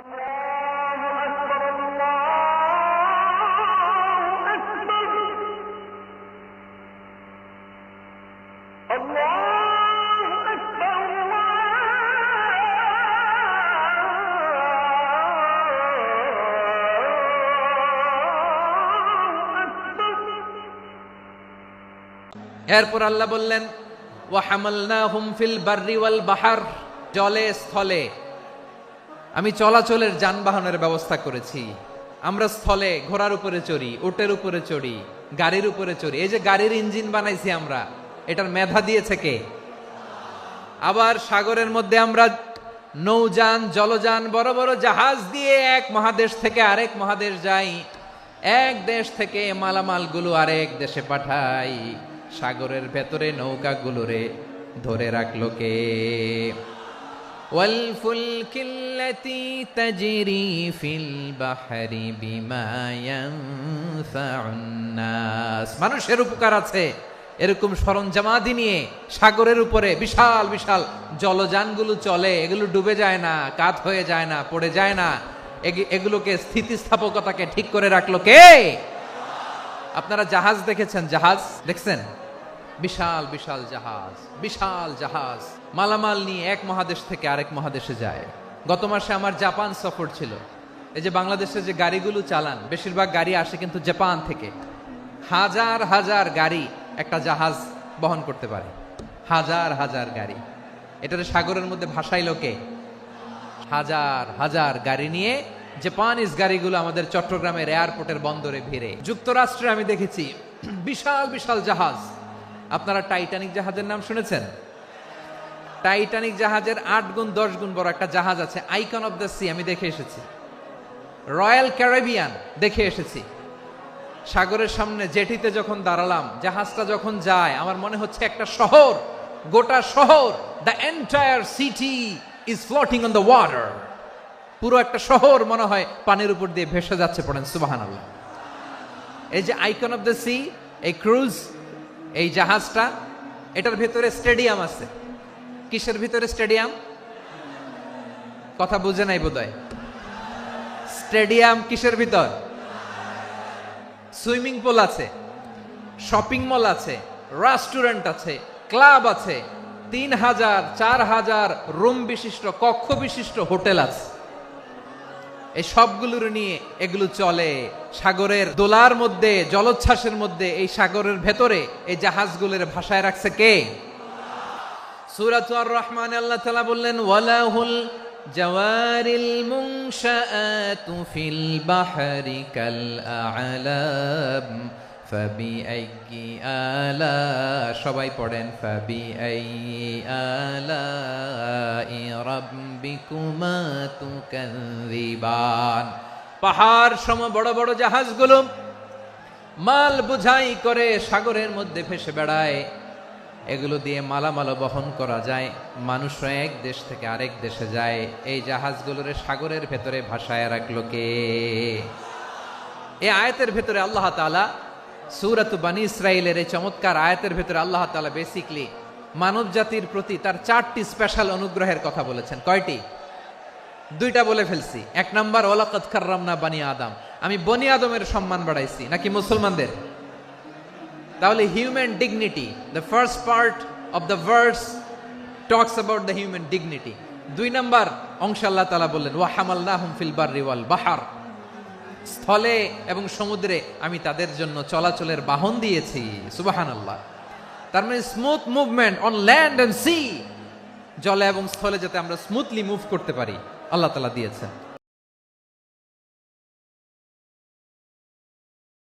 এরপর আল্লাহ বললেন ওয়া হামালনাহুম ফিল বাররি ওয়াল বাহর, জলে স্থলে আমি চলাচলের যানবাহনের ব্যবস্থা করেছি। আমরা স্থলে ঘোড়ার উপরে চড়ি, উটের উপরে চড়ি, গাড়ির উপরে চড়ি। এই যে গাড়ির ইঞ্জিন বানাইছি আমরা, এটার মেধা দিয়েছে কে? আবার সাগরের মধ্যে আমরা নৌযান, জলযান, বড় বড় জাহাজ দিয়ে এক মহাদেশ থেকে আরেক মহাদেশ যাই, এক দেশ থেকে মালামালগুলো আরেক দেশে পাঠাই। সাগরের ভেতরে নৌকাগুলোরে ধরে রাখলো কে? ওয়াল ফুলকিল্লাতী তাজরি ফিল বাহরি বিমা ইয়ানফাউন নাস। মানুষের উপকার আছে এরকম সরঞ্জামাদি নিয়ে সাগরের উপরে বিশাল বিশাল জলযানগুলো চলে। এগুলো ডুবে যায় না, কাত হয়ে যায় না, পড়ে যায় না। এগুলোকে স্থিতিস্থাপকতাকে ঠিক করে রাখলো কে? আপনারা জাহাজ দেখেছেন? জাহাজ দেখছেন? বিশাল বিশাল জাহাজ, বিশাল জাহাজ মালামাল নিয়ে এক মহাদেশ থেকে আরেক মহাদেশে যায়। গত মাসে আমার জাপান সফর ছিল। এই যে বাংলাদেশে যে গাড়িগুলো চালান, বেশিরভাগ গাড়ি আসে কিন্তু জাপান থেকে। হাজার হাজার গাড়ি একটা জাহাজ বহন করতে পারে, হাজার হাজার গাড়ি। এটারে সাগরের মধ্যে ভাসাইলো কে? হাজার হাজার গাড়ি নিয়ে জাপানিজ গাড়িগুলো আমাদের চট্টগ্রামের এয়ারপোর্টের বন্দরে ভিড়ে। যুক্তরাষ্ট্রে আমি দেখেছি বিশাল বিশাল জাহাজ। আপনারা টাইটানিক জাহাজের নাম শুনেছেন? টাইটানিক জাহাজের 8 গুণ 10 গুণ বড় একটা জাহাজ আছে, আইকন অফ দ্য সি, আমি দেখে এসেছি। রয়্যাল ক্যারিবিয়ান দেখে এসেছি। সাগরের সামনে জেটিতে যখন দাঁড়ালাম, জাহাজটা যখন যায়, আমার মনে হচ্ছে একটা শহর, গোটা শহর, the entire city is floating on the water. পুরো একটা শহর মনে হয় পানির উপর দিয়ে ভেসে যাচ্ছে। পড়েন সুবহানাল্লাহ। এই যে আইকন অফ দ্য সি, এই ক্রুজ, এই জাহাজটা, এটার ভিতরে স্টেডিয়াম আছে। কিসের ভিতরে স্টেডিয়াম? কথা বুঝে নাই বোধহয়। স্টেডিয়াম কিসের ভিতর? সুইমিং পুল আছে, শপিং মল আছে, রেস্টুরেন্ট আছে, ক্লাব আছে, 3000 4000 রুম বিশিষ্ট, কক্ষ বিশিষ্ট হোটেল আছে। এই সবগুলোর নিয়ে এগুলো চলে সাগরের দোলার মধ্যে, জলোচ্ছ্বাসের মধ্যে। এই সাগরের ভেতরে এই জাহাজগুলোর ভাষায় রাখছে কে? সূরাতুর আর রহমানে আল্লাহ তাআলা বললেন ওয়ালাহুল জাওয়ারিল মুনশাআতু ফিল বাহরি কাল আ'লাম ফাবিআইয়ি আলা, সবাই পড়েন ফাবিআইয়ি আলাই রাব্বিকুমা তুকাযযিবান। পাহাড় সম বড় বড় জাহাজগুলো মাল বোঝাই করে সাগরের মধ্যে ভেসে বেড়ায়। এগুলো দিয়ে মালামাল বহন করা যায়, মানুষরা এক দেশ থেকে আরেক দেশে যায়। এই জাহাজগুলোর সাগরের ভেতরে ভাসায় রাখলো কে? এই আয়াতের ভেতরে আল্লাহ তাআলা সূরাত বানী ইসরাঈলের এই চমৎকার আয়াতের ভেতরে আল্লাহ তাআলা বেসিক্যালি মানব জাতির প্রতি তার 4টি স্পেশাল অনুগ্রহের কথা বলেছেন। কয়টি? 2টা বলে ফেলছি। 1 নাম্বার ওয়ালাকাদ কাররামনা বানি আদম, আমি বনি আদমের সম্মান বাড়াইছি। নাকি মুসলমানদের? তাহলে human dignity, the first part of the verse talks about the human dignity. 2 number অংশে আল্লাহ তাআলা বললেন ওয়া হামালনাহুম ফিল বাররি ওয়াল বাহর, স্থলে এবং সমুদ্রে আমি তাদের জন্য চলাচলের বাহন দিয়েছি। সুবহানাল্লাহ। তার মানে smooth movement on land and sea, জলে এবং স্থলে যাতে আমরা স্মুথলি মুভ করতে পারি আল্লাহ তাআলা দিয়েছেন।